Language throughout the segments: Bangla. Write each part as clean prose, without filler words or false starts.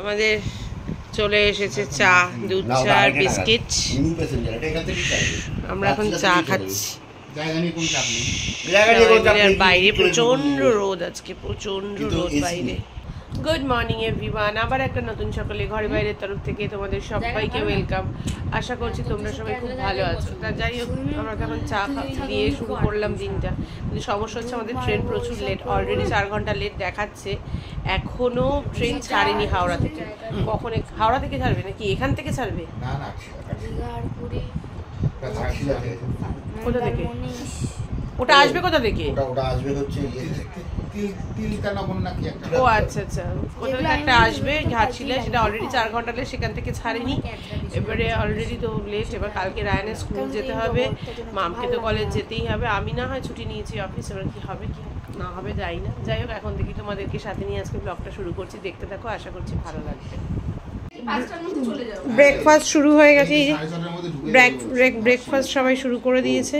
আমাদের চলে এসেছে চা, দুধ চা আর বিস্কিট। আমরা এখন চা খাচ্ছি। বাইরে প্রচন্ড রোদ, আজকে প্রচন্ড রোদ বাইরে। গুড মর্নিং এভরিওয়ান, আবার একটা নতুন সকালে ঘরে বাইরের তরফ থেকে তোমাদের সবাইকে ওয়েলকাম। আশা করছি তোমরা সবাই খুব ভালো আছো। তা যাই হোক, আমরা এখন চা দিয়ে শুরু করলাম দিনটা। কিন্তু সমস্যা হচ্ছে আমাদের ট্রেন প্রচুর লেট, অলরেডি 4 ঘন্টা লেট দেখাচ্ছে। এখনো ট্রেন ছাড়েনি হাওড়া থেকে। কখন হাওড়া থেকে ছাড়বে নাকি এখান থেকে ছাড়বে? কোথা থেকে ওটা আসবে? কোথা থেকে ওটা আসবে হচ্ছে ও আচ্ছা আচ্ছা, কোথা থেকে একটা আসবে ঘাটশিলা, সেটা অলরেডি 4 ঘন্টা লেট, সেখান থেকে ছাড়েনি। এবারে অলরেডি তো লেট। এবার কালকে রায়ানের স্কুল যেতে হবে, মামকে তো কলেজ যেতেই হবে। আমি না হয় ছুটি নিয়েছি অফিস, এবার কি হবে কি না হবে যাই না। যাই হোক, এখন থেকে তোমাদেরকে সাথে নিয়ে আজকে ব্লগটা শুরু করছি, দেখতে থাকো, আশা করছি ভালো লাগবে। ব্রেকফাস্ট শুরু হয়ে গেছে, এই যে ব্রেকফাস্ট সবাই শুরু করে দিয়েছে।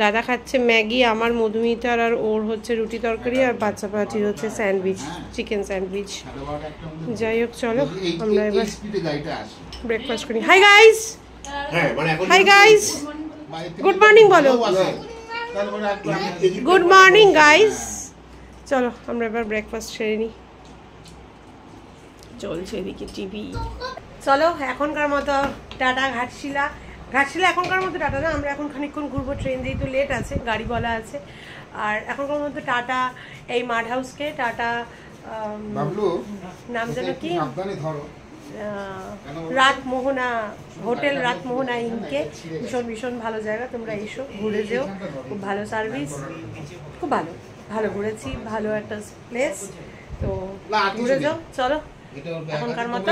দাদা খাচ্ছে ম্যাগি, আমার মধুমিতার আর ওর হচ্ছে রুটি তরকারি, আর বাচ্চা পাটির হচ্ছে স্যান্ডউইচ, চিকেন স্যান্ডউইচ। যাই হোক, চলো আমরা এবার ব্রেকফাস্ট করি। Hi guys, hi guys, good morning বলো। গুড মর্নিং গাইস, চলো আমরা এবার ব্রেকফাস্ট সেরে নিই। চলছে এদিকে টিভি। চলো এখনকার মতো টাটা ঘাটশিলা। ঘাটশিলা এখনকার মতো টাটা না, আমরা এখন খানিকক্ষণ ঘুরবো, ট্রেন যেহেতু লেট আছে, গাড়ি বলা আছে। আর এখনকার মতো টাটা এই মাড হাউসকে, টাটা নাম যেন কি, রাতমোহনা হোটেল, রাতমোহনা ইনকে। ভীষণ ভীষণ ভালো জায়গা, তোমরা এসো ঘুরে যেও, খুব ভালো সার্ভিস, খুব ভালো ভালো ঘুরেছি, ভালো একটা প্লেস, তো ঘুরে যাও। চলো এখনকার মতো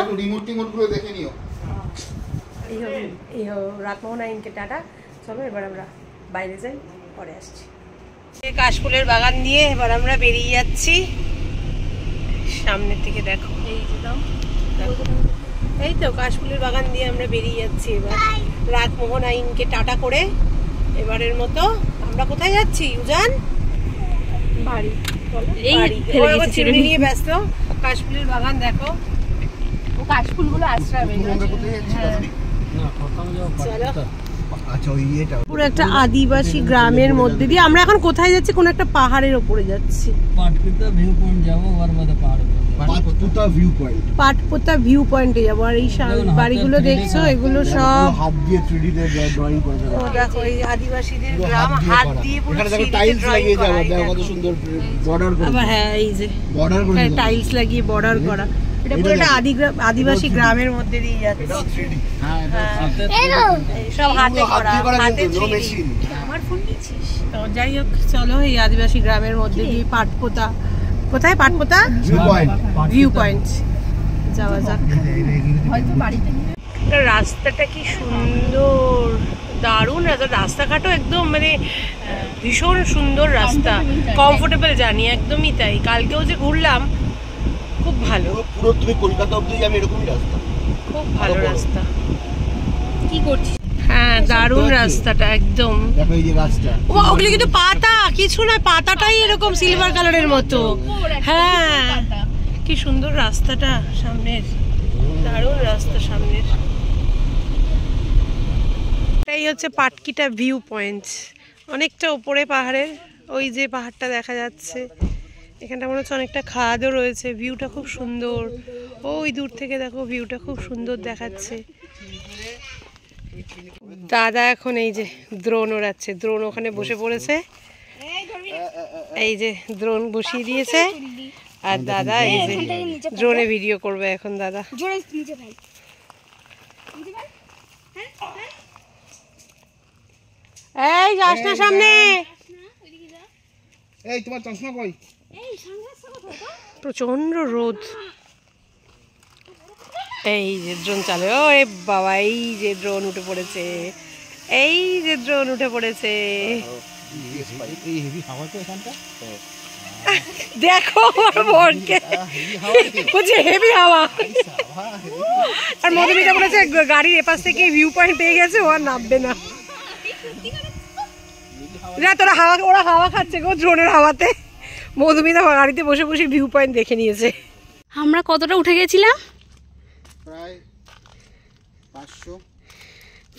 এই রাতমোহনা ইনকে টাটা। চলো এবার আমরা বাইরে যাই, পরে আসছি। কাশফুলের বাগান দিয়ে এবার আমরা বেরিয়ে যাচ্ছি সামনের দিকে। দেখো এই যে এই তো কাশফুলের বাগান দিয়ে আমরা বেরিয়ে যাচ্ছি এবার রাতমোহনা ইনকে টাটা করে। এবারের মতো আমরা কোথায় যাচ্ছি উজান? বাড়ি। চিমনি নিয়ে ব্যস্ত। কাশফুলের বাগান দেখো, ও কাশফুলগুলো আশ্রয়। পুরো একটা আদিবাসী গ্রামের মধ্যে দিয়ে আমরা এখন কোথায় যাচ্ছি? কোন একটা পাহাড়ের ওপরে যাচ্ছি। পাটপোতা ভিউ পয়েন্টে যাবো। আর এই বাড়িগুলো দেখছো, এগুলো সব হাত দিয়ে 3D তে ড্রয়িং করা। দেখো এই আদিবাসীদের গ্রাম, হাত দিয়ে পুরো টাইলস লাগিয়ে যাবে, দেখো কত সুন্দর বর্ডার করা। আবার হ্যাঁ, এই যে বর্ডার করে টাইলস লাগিয়ে বর্ডার করা। এটা পুরো একটা আদিবাসী গ্রামের মধ্যে দিয়ে যাচ্ছে। হ্যাঁ, সব হাতে করা, হাতে 3D। আমার ফোন নিয়েছিস? তো যাই হোক, চলো এই আদিবাসী গ্রামের মধ্যে দিয়ে পাটপোতা, কোথায় পাটপোতা ভিউ পয়েন্ট যাওয়া যাক। রাস্তাটা কি সুন্দর, দারুণ রাস্তাঘাটও একদম মানে ভীষণ সুন্দর রাস্তা, কমফোর্টেবল জানি, একদমই তাই। কালকেও যে ঘুরলাম, খুব ভালো। পুরো তুমি কলকাতা অবধি যাবে এরকমই রাস্তা, খুব ভালো রাস্তা। কি করছিস? হ্যাঁ, দারুণ রাস্তাটা একদম। দেখো এই যে রাস্তা, ওগুলো কিন্তু পাতা, কিছু না, পাতাটাই এরকম সিলভার কালারের মতো। হ্যাঁ, কি সুন্দর রাস্তাটা সামনের, দারুণ রাস্তা সামনের। এটাই হচ্ছে পাটকিটা ভিউ পয়েন্ট, অনেকটা উপরে পাহাড়ের। ওই যে পাহাড়টা দেখা যাচ্ছে, এখানটা মনে হচ্ছে অনেকটা খাদও রয়েছে। ভিউটা খুব সুন্দর, ওই দূর থেকে দেখো ভিউটা খুব সুন্দর দেখাচ্ছে। দাদা এখন এই যে দ্রোণ ওড়াচ্ছে, দ্রোণ ওখানে বসে পড়েছে, এই যে দ্রোণ বসিয়ে দিয়েছে। আর দাদা এই যে ড্রোনে ভিডিও করবে এখন দাদা। এই যাস না সামনে, এই তোমার চশমা কই? প্রচন্ড রোদ। এই যে ড্রোন চালে, ওরে বাবা, এই যে ড্রোন উঠে পড়েছে, এই যে ড্রোন উঠে পড়েছে। দেখো বরকে, বুঝছে হেভি হাওয়া। আর মধুমিতা বলেছে গাড়ির এপাশ থেকে ভিউ পয়েন্ট পেয়ে গেছে, ও আর নামবে না। তোরা হাওয়া, ওরা হাওয়া খাচ্ছে গো ড্রোনের হাওয়াতে। মধুমিতা গাড়িতে বসে বসে ভিউ পয়েন্ট দেখে নিয়েছে। আমরা কতটা উঠে গেছিলাম? প্রায় 500,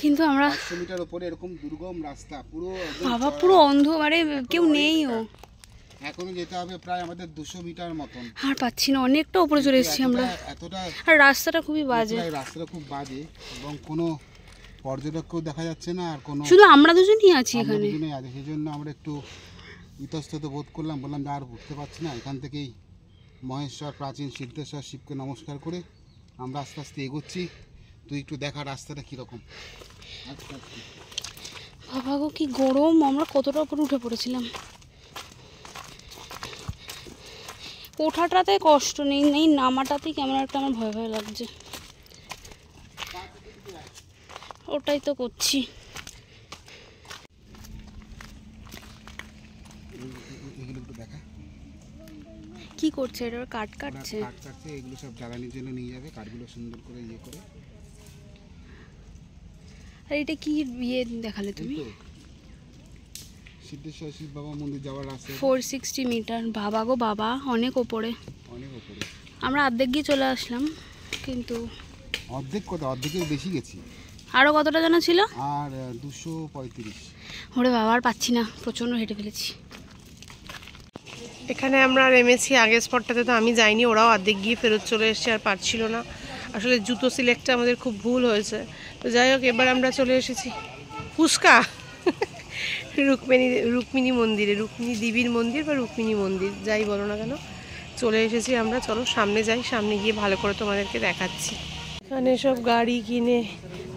কিন্তু আমরা 500 মিটার উপরে এরকম দুর্গম রাস্তা, পুরো বাবা পুরো অন্ধকারে কেউ নেইও। এখনো যেতে হবে প্রায় আমাদের 200 মিটার মতন। আর পাচ্ছি না, অনেকটা উপরে চলে এসেছি আমরা। এতটা আর রাস্তাটা খুবই বাজে, রাস্তাটা খুব বাজে এবং কোনো পর্যটককেও দেখা যাচ্ছে না, আর কোনো শুধু আমরা দুজনই আছি এখানে। সেই জন্য আমরা একটু ইতস্তত বোধ করলাম, বললাম আর উঠতে পারছি না, এখান থেকেই মহেশ্বর প্রাচীন সিদ্ধেশ্বর শিবকে নমস্কার করে আমরা আস্তে আস্তে এগোচ্ছি। তুই একটু দেখা রাস্তাটা কীরকম। বাবা গো কি গরম, আমরা কতটা উপরে উঠে পড়েছিলাম। ওঠাটাতে কষ্ট নেই, নেই নামাটাতেই কেমন একটা আমার ভয় ভয় লাগছে। ওটাই তো করছি। কি করছে এটা? কাঠ কাটছে। এগুলো সব জ্বালানির জন্য নিয়ে যাবে, কাঠগুলো সুন্দর করে ইয়ে করে। আর এটা কি ইয়ে দেখালে তুমি? সিদ্ধেশ্বর শিব বাবা মন্দির যাওয়ার রাস্তা 460 মিটার। বাবা গো বাবা, অনেক ওপরে। অনেক ওপরে। আমরা অর্ধেক গিয়ে চলে আসলাম, কিন্তু অর্ধেক কথা, অর্ধেকের বেশি গেছি। আরও কতটা জানা ছিল? আর 235। ওরে বাবা আর পাচ্ছি না, প্রচণ্ড হেঁটে ফেলেছি। এখানে আমরা নেমেছি, আগের স্পটটাতে তো আমি যাইনি, ওরাও অর্ধেক গিয়ে ফেরত চলে এসেছে, আর পারছিল না। আসলে জুতো সিলেক্টটা আমাদের খুব ভুল হয়েছে। তো যাই হোক, এবার আমরা চলে এসেছি ফুচকা রুক্মিণী মন্দিরে, রুক্মিণী দেবীর মন্দির বা রুক্মিণী মন্দির যাই বলো না কেন, চলে এসেছি আমরা। চলো সামনে যাই, সামনে গিয়ে ভালো করে তোমাদেরকে দেখাচ্ছি। এখানে সব গাড়ি কিনে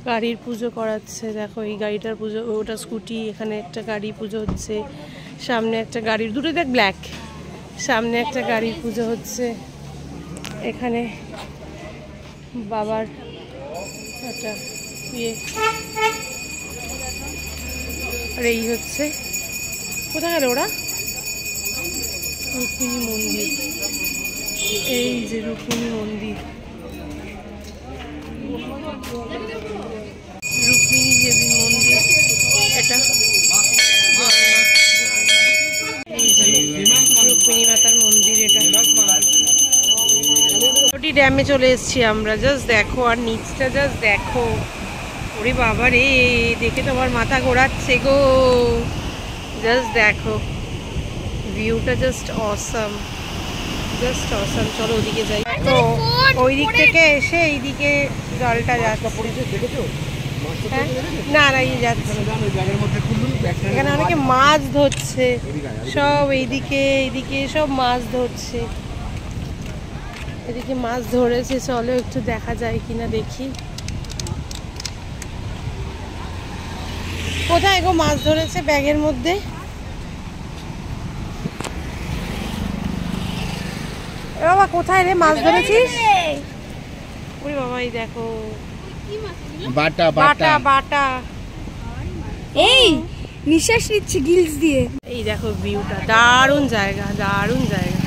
গাড়ির পুজো করাচ্ছে। দেখো এই গাড়িটার পুজো, ওটা স্কুটি, এখানে একটা গাড়ি পুজো হচ্ছে, সামনে একটা গাড়ির, দুটো দেখ ব্ল্যাক, সামনে একটা গাড়ির পুজো হচ্ছে। এখানে বাবার একটা ইয়ে, আর এই হচ্ছে কোথায় গেল ওরা, রুক্মিণী মন্দির। এই যে রুক্মিণী মন্দির, রুক্মিণী দেবীর মন্দির এটা। রুক্মিণী মাতার মন্দির এটা। ড্যামে চলে এসেছি আমরা, জাস্ট দেখো, আর নিচটা জাস্ট দেখো। ওরে বাবা রে, দেখে তো আমার মাথা ঘোরাচ্ছে গো। জাস্ট দেখো ভিউটা, জাস্ট অসাম, জাস্ট অসাম। চলো ওদিকে যাই। তো ওই দিক থেকে এসে এইদিকে জলটা যাচ্ছে। না না, এই যাচ্ছে, এখানে অনেকে মাছ ধরছে সব, এইদিকে এইদিকে সব মাছ ধরছে, এদিকে মাছ ধরেছে। চলো একটু দেখা যায় কিনা দেখি। কোথায় গো মাছ ধরেছে? ব্যাগের মধ্যে। বাবা কোথায় রে মাছ ধরেছিস? ওরে বাবা, এই দেখো বাটা বাটা বাটা। এই নিঃশ্বাস নিচ্ছে গিলস দিয়ে। এই দেখো ভিউটা, দারুণ জায়গা, দারুণ জায়গা,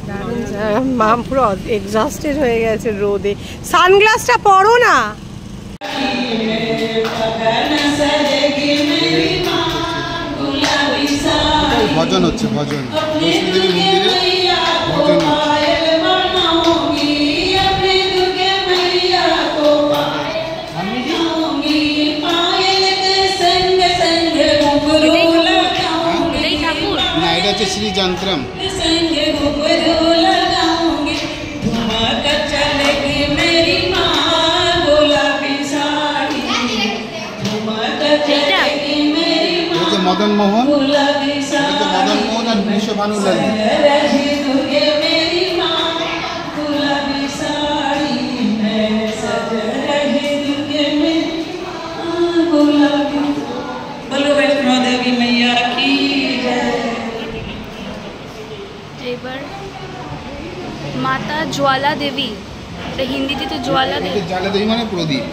দারুণ জায়গা। মাম পুরো এক্সস্টেড হয়ে গেছে রোদে। সানগ্লাসটা পরো না। ভজন হচ্ছে, ভজন বৈষ্ণো দেবী মন্দিরে ভজন হচ্ছে। না, এটা হচ্ছে শ্রী যন্ত্রম। মদন মোহন, মদন মোহন আর বিশ্বভানুলাল। এবার মাতা জ্বালা দেবী, এটা হিন্দিতে তো জ্বালা দেবী। জ্বালা দেবী মানে প্রদীপ।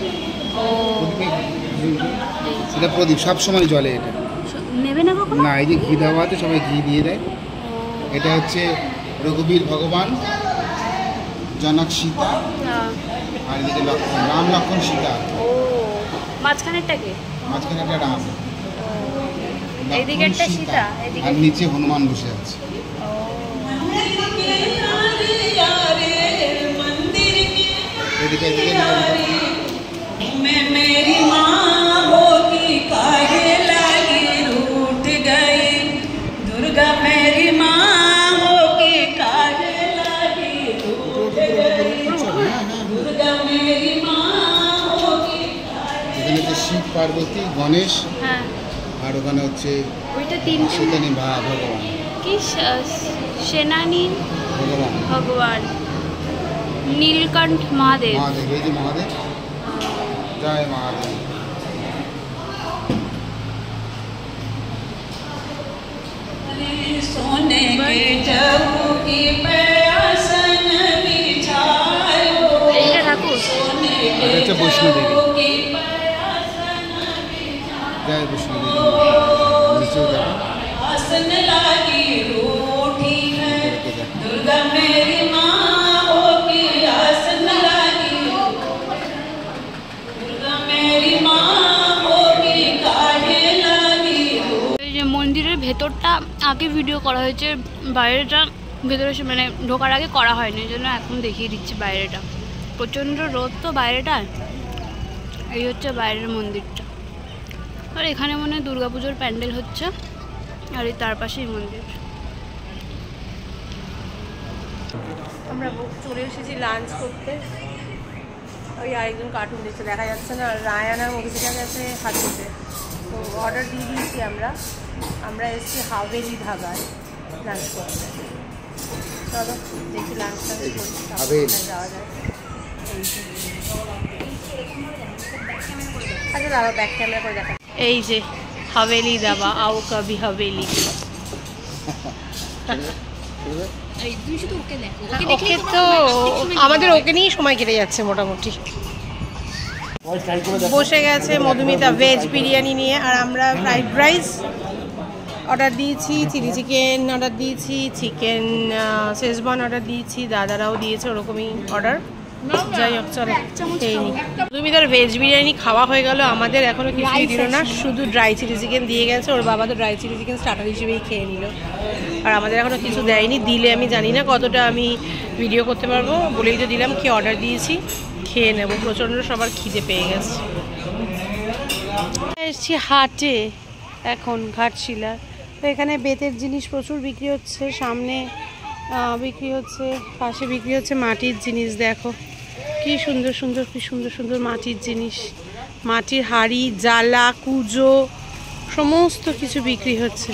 এটা প্রদীপ সব সময় জ্বলে। এটা নেবে না কখনো? না, এই যে ঘি দেওয়া আছে, সবাই ঘি দিয়ে দেয়। এটা হচ্ছে রঘুবীর ভগবান, জনক সীতা, আর এদিকে লক্ষ্মণ, রাম লক্ষ্মণ সীতা। ও মাঝখানেরটাকে? মাঝখানে একটা রাম, এইদিকে একটা সীতা, আর নিচে হনুমান বসে আছে। ও এদিকে मेरी माँ होती काहे लागी रूठ गई दुर्गा मेरी माँ होती काहे लागी रूठ गई दुर्गा मेरी माँ होती এখানে হচ্ছে শিব পার্বতী গণেশ হ্যাঁ আর ওখানে হচ্ছে ওইটা তিন সেখানে ভগবান কি সেনানী ভগবান ভগবান নীলকণ্ঠ মহাদেব। মহাদেব, এই যে মহাদেব, জয় মহাদেব। सोने के चौकी पे आसन बिछायो এইটা ঠাকুর सोने আর হচ্ছে বৈষ্ণোদেবী, चौकी पे आसन জয় বৈষ্ণোদেবী। নিচেও দেখো, आसन लागी रूठी है এদিকে দেখো। दुर्गा मेरी माँ होगी आसन लागी दुर्गा मेरी माँ होगी काहे लागी এই যে মন্দিরের ভেতরটা আগে ভিডিও করা হয়েছে, বাইরেটা ভেতরে মানে ঢোকার আগে করা হয়নি, এই জন্য এখন দেখিয়ে দিচ্ছি বাইরেটা। প্রচণ্ড রোদ তো বাইরেটা। এই হচ্ছে বাইরের মন্দিরটা, আর এখানে মনে হয় দুর্গাপুজোর প্যান্ডেল হচ্ছে, আর এই তার পাশেই মন্দির। আমরা চলে এসেছি লাঞ্চ করতে। ওই আরেকজন কার্টুন দেখছে, দেখা যাচ্ছে না, রায়ান আর মধুমিতা গেছে হাতিতে। তো অর্ডার দিয়ে দিয়েছি আমরা এসেছি হাভেলি ধাবায় লাঞ্চ করতে। চলো দেখি লাঞ্চটা হাভেলি। যাওয়া যায়। আচ্ছা দাদা ব্যাক ক্যামেরা করে দেখা। এই যে হাভেলি ধাবা, আও কবি হাভেলি। ওকে তো আমাদের ওকে নিয়েই সময় কেটে যাচ্ছে মোটামুটি। বসে গেছে মধুমিতা ভেজ বিরিয়ানি নিয়ে, আর আমরা ফ্রাইড রাইস অর্ডার দিয়েছি, চিলি চিকেন অর্ডার দিয়েছি, চিকেন শেজওয়ান অর্ডার দিয়েছি, দাদারাও দিয়েছে ওরকমই অর্ডার। যাই হোক চলো খেয়ে নিই। মধুমিতার ভেজ বিরিয়ানি খাওয়া হয়ে গেল, আমাদের এখনও কিছুই দিল না, শুধু ড্রাই চিলি চিকেন দিয়ে গেছে। ওর বাবা তো ড্রাই চিলি চিকেন স্টার্টার হিসেবেই খেয়ে নিল, আর আমাদের এখনও কিছু দেয়নি। দিলে আমি জানি না কতটা আমি ভিডিও করতে পারবো, বলেই তো দিলাম কি অর্ডার দিয়েছি, খেয়ে নেবো। প্রচণ্ড সবার খিদে পেয়ে গেছে। এসছি হাটে এখন, ঘাটশিলা। তো এখানে বেতের জিনিস প্রচুর বিক্রি হচ্ছে, সামনে বিক্রি হচ্ছে, পাশে বিক্রি হচ্ছে মাটির জিনিস। দেখো কি সুন্দর সুন্দর, কি সুন্দর সুন্দর মাটির জিনিস, মাটির হাঁড়ি, জালা, কুজো, সমস্ত কিছু বিক্রি হচ্ছে।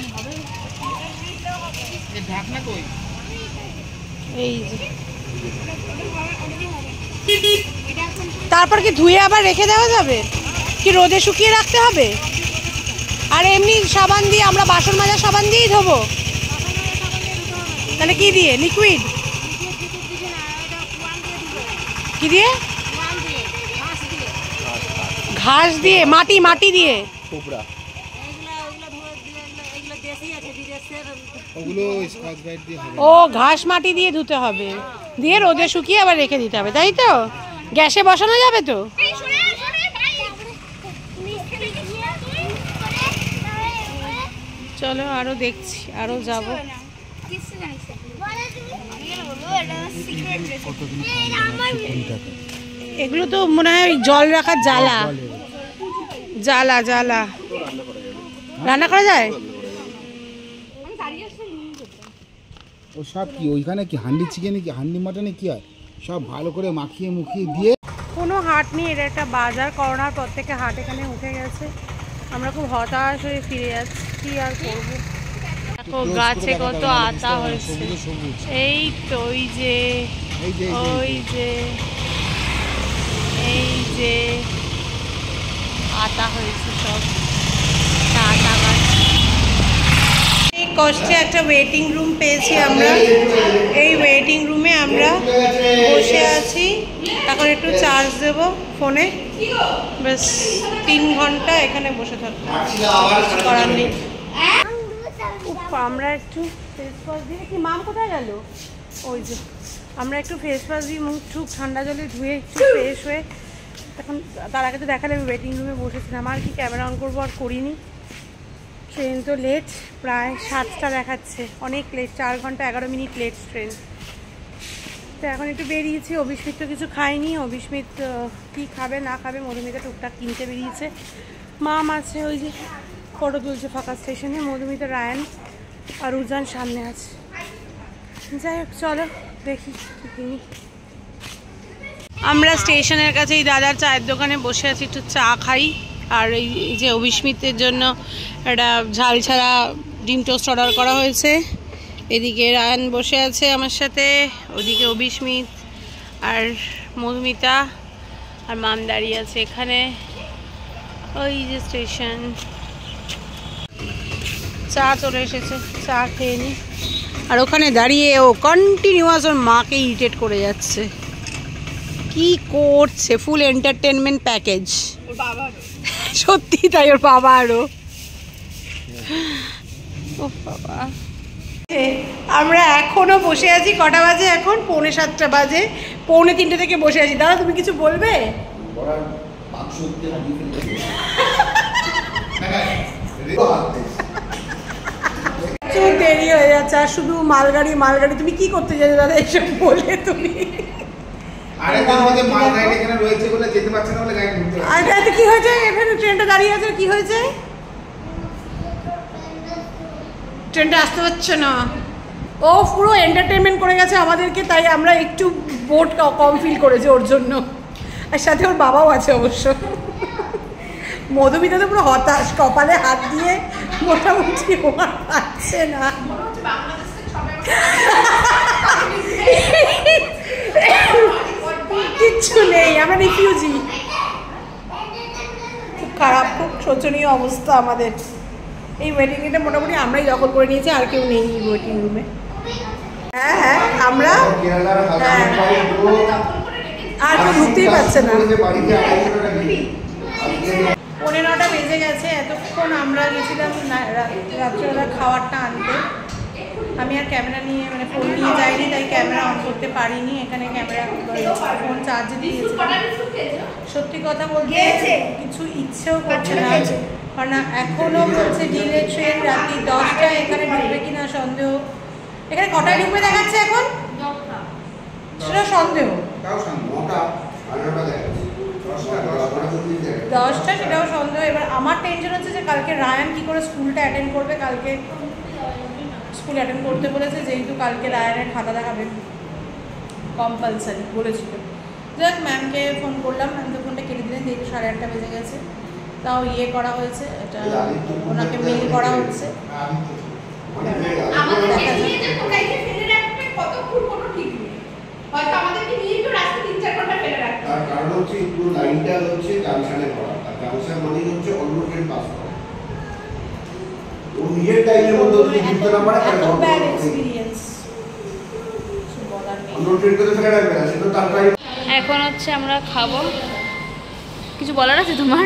এই যে তারপর কি ধুয়ে আবার রেখে দেওয়া যাবে, কি রোদে শুকিয়ে রাখতে হবে? আর এমনি সাবান দিয়ে, আমরা বাসন মাজা সাবান দিয়েই ধোবো, তাহলে কি দিয়ে? লিকুইড কি দিয়ে? ঘাস দিয়ে, মাটি দিয়ে। ও ঘাস মাটি দিয়ে ধুতে হবে, দিয়ে রোদে শুকিয়ে আবার রেখে দিতে হবে, তাই তো? গ্যাসে বসানো যাবে তো? চলো আরো দেখছি, আরো যাব। এগুলো তো মনে হয় জল রাখার জ্বালা, জ্বালা জ্বালা রান্না করা যায়। ও সব কি ওইখানে কি হান্ডি চিকেনে কি হান্ডি মাটনে কি হয়, সব ভালো করে মাখিয়ে মুখিয়ে দিয়ে। কোনো হাট নেই, এটা একটা বাজার। করোনার পর থেকে হাট এখানে উঠে গেছে, আমরা খুব হতাশ হয়ে ফিরে যাচ্ছি, কি আর করবো। দেখো গাছে কত আতা হয়েছে, এই তো ওই যে ওই যে এই যে আতা হয়েছে সব, আতা গাছ। এই কষ্টে একটা ওয়েটিং রুম পেয়েছি আমরা, এই ওয়েটিং রুমে আমরা বসে আছি। এখন একটু চার্জ দেব ফোনে, ব্যাস 3 ঘন্টা এখানে বসে থাকবো, কিছু করার নেই। আমরা একটু ফেস ওয়াশ দিয়ে, কি মাম কোথায় গেল? ওই যে আমরা একটু ফেস ওয়াশ দিয়ে মুখ ঠুক ঠান্ডা জলে ধুয়ে একটু ফ্রেশ হয়ে, এখন তার আগে তো দেখালে আমি ওয়েটিং রুমে বসেছিলাম। আর কি ক্যামেরা অন করবো, আর করিনি। ট্রেন তো লেট, প্রায় 7টা দেখাচ্ছে, অনেক লেট, 4 ঘন্টা 11 মিনিট লেট ট্রেন। তো এখন একটু বেরিয়েছি, অভিস্মিত তো কিছু খায়নি, অভিস্মিত কী খাবে না খাবে, মধুমিতা টুকটাক কিনতে বেরিয়েছে। মাম আছে ওই যে ফটো তুলছে ফাঁকা স্টেশনে, মধুমিতা, রায়ান আর উজান সামনে আছে। যাই হোক চলো দেখি কী কিনি। আমরা স্টেশনের কাছে এই দাদার চায়ের দোকানে বসে আছি, একটু চা খাই। আর এই যে অভিস্মিতের জন্য একটা ঝাল ছাড়া ডিম টোস্ট অর্ডার করা হয়েছে। এদিকে রায়ান বসে আছে আমার সাথে, ওদিকে অভিস্মিত আর মধুমিতা আর মাম দাঁড়িয়ে আছে এখানে। ওই যে স্টেশন, চা চলে এসেছে, চা খেয়ে নি। আর ওখানে দাঁড়িয়ে ও কন্টিনিউয়াস ওর মাকে ইরিটেট করে যাচ্ছে। কি করছে, ফুল এন্টারটেনমেন্ট প্যাকেজ। সত্যি তাই, ওর বাবা আরো। ও বাবা, আমরা এখনো বসে আছি। কটা বাজে এখন? 6:45 বাজে। 2:45 থেকে বসে আছি। দাদা তুমি কিছু বলবে? প্রচুর দেরি হয়ে যাচ্ছে, আর শুধু মালগাড়ি মালগাড়ি। তুমি কি করতে যাচ্ছ দাদা এসব বলে? তুমি কি হয়েছে? এখানে ট্রেনটা দাঁড়িয়ে আছে, কি হয়েছে? ট্রেনটা আসতে পারছে না। ও পুরো এন্টারটেনমেন্ট করে গেছে আমাদেরকে, তাই আমরা একটু বোট কম ফিল করেছি ওর জন্য। আর সাথে ওর বাবাও আছে অবশ্য। মধুমিতা তো পুরো হতাশ, কপালে হাত দিয়ে মোটামুটি পাচ্ছে না। কিচ্ছু নেই, আমরা রিফিউজি। খুব খারাপ, খুব শোচনীয় অবস্থা আমাদের। এই ওয়েটিং রুমটা মোটামুটি আমরাই দখল করে নিয়েছি, আর কেউ নেই ওয়েটিং রুমে। হ্যাঁ হ্যাঁ, আমরা আর কেউ ঢুকতেই পারছে না। 9:15 বেজে গেছে। এতক্ষণ আমরা গেছিলাম রাত্রেবেলা খাবারটা আনতে। আমি আর ক্যামেরা নিয়ে মানে ফোন নিয়ে যাইনি, তাই ক্যামেরা অন করতে পারিনি। এখানে ক্যামেরা ফোন চার্জে দিয়েছি। সত্যি কথা বলতে কিছু ইচ্ছেও করছে না, কারণ এখনো বলছে ডিলে ট্রেন রাত্রি 10টায়। এখানে ঢুকবে কিনা সন্দেহ। এখানে কটায় ঢুকবে দেখাচ্ছে এখন? সেটা সন্দেহ। 10টা, সেটাও সন্দেহ। এবার আমার টেনশন হচ্ছে যে কালকে রায়ান কি করে স্কুলটা অ্যাটেন্ড করবে। কালকে স্কুল অ্যাটেন্ড করতে বলেছে, যেহেতু কালকে রায়ানের খাতা দেখাবে কম্পালসারি বলেছিল। যাক, ম্যামকে ফোন করলাম, ম্যাম তো ফোনটা কেটে দিলেন, যেহেতু 8:30 বেজে গেছে। তাও ইয়ে করা হয়েছে, এটা ওনাকে মেল করা হচ্ছে। এখন হচ্ছে আমরা খাবো। কিছু বলার আছে তোমার?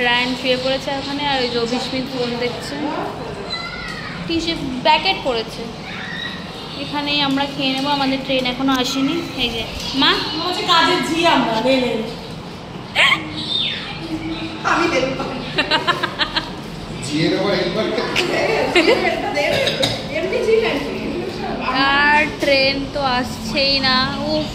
রায়ান শুয়ে পড়েছে ওখানে, আর ওই যে অভিস্মিত ফোন দেখছে, টি-শার্ট ব্যাকেট পড়েছে। এখানেই আমরা খেয়ে নেবো, আমাদের ট্রেন এখনো আসেনি। এই যে মা কাজের ঝি আমরা রেলের। আমি আর ট্রেন তো আসছেই না। উফ,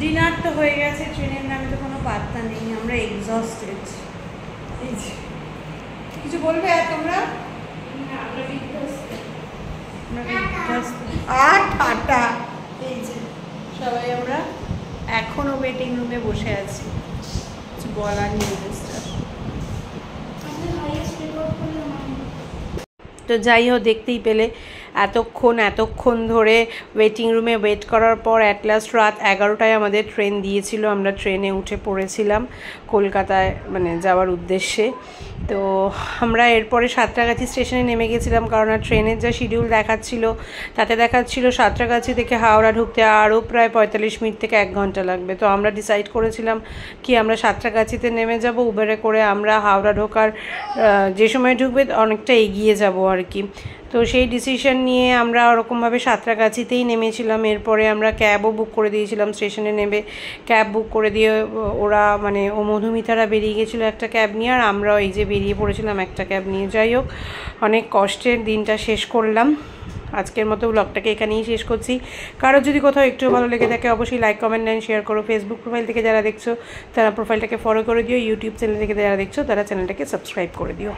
ডিনার তো হয়ে গেছে, ট্রেনের নামে তো কোনো পাত্তা নেই। আমরা এক্সস্টেড। কিছু বলবে আর তোমরা? এই যে সবাই আমরা এখনো ওয়েটিং রুমে বসে আছি, কিছু বলার নেই। তো যাই হোক, দেখতেই পেলে এতক্ষণ ধরে ওয়েটিং রুমে ওয়েট করার পর অ্যাট লাস্ট রাত 11টায় আমাদের ট্রেন দিয়েছিল। আমরা ট্রেনে উঠে পড়েছিলাম কলকাতায় মানে যাওয়ার উদ্দেশ্যে। তো আমরা এরপরে সাঁতরাগাছি স্টেশনে নেমে গেছিলাম, কারণ ট্রেনের যা শিডিউল দেখাচ্ছিল তাতে দেখাচ্ছিল সাঁতরাগাছি থেকে হাওড়া ঢুকতে আরও প্রায় 45 মিনিট থেকে 1 ঘন্টা লাগবে। তো আমরা ডিসাইড করেছিলাম কি আমরা সাঁতরাগাছিতে নেমে যাব, উবেরে করে আমরা হাওড়া ঢোকার যে সময় ঢুকবে অনেকটা এগিয়ে যাব আর কি। তো সেই ডিসিশন নিয়ে আমরা ওরকমভাবে সাঁতরাগাছিতেই নেমেছিলাম। এরপরে আমরা ক্যাবও বুক করে দিয়েছিলাম, স্টেশনে নেমে ক্যাব বুক করে দিয়ে ওরা মানে ও মধুমিতারা বেরিয়ে গেছিলো একটা ক্যাব নিয়ে, আর আমরাও এই যে বেরিয়ে পড়েছিলাম একটা ক্যাব নিয়ে। যাই হোক, অনেক কষ্টের দিনটা শেষ করলাম। আজকের মতো ব্লগটাকে এখানেই শেষ করছি। কারোর যদি কোথাও একটু ভালো লেগে থাকে অবশ্যই লাইক, কমেন্ট অ্যান্ড শেয়ার করো। ফেসবুক প্রোফাইল থেকে যারা দেখছো তারা প্রোফাইলটাকে ফলো করে দিও, ইউটিউব চ্যানেল থেকে যারা দেখছো তারা চ্যানেলটাকে সাবস্ক্রাইব করে দিও।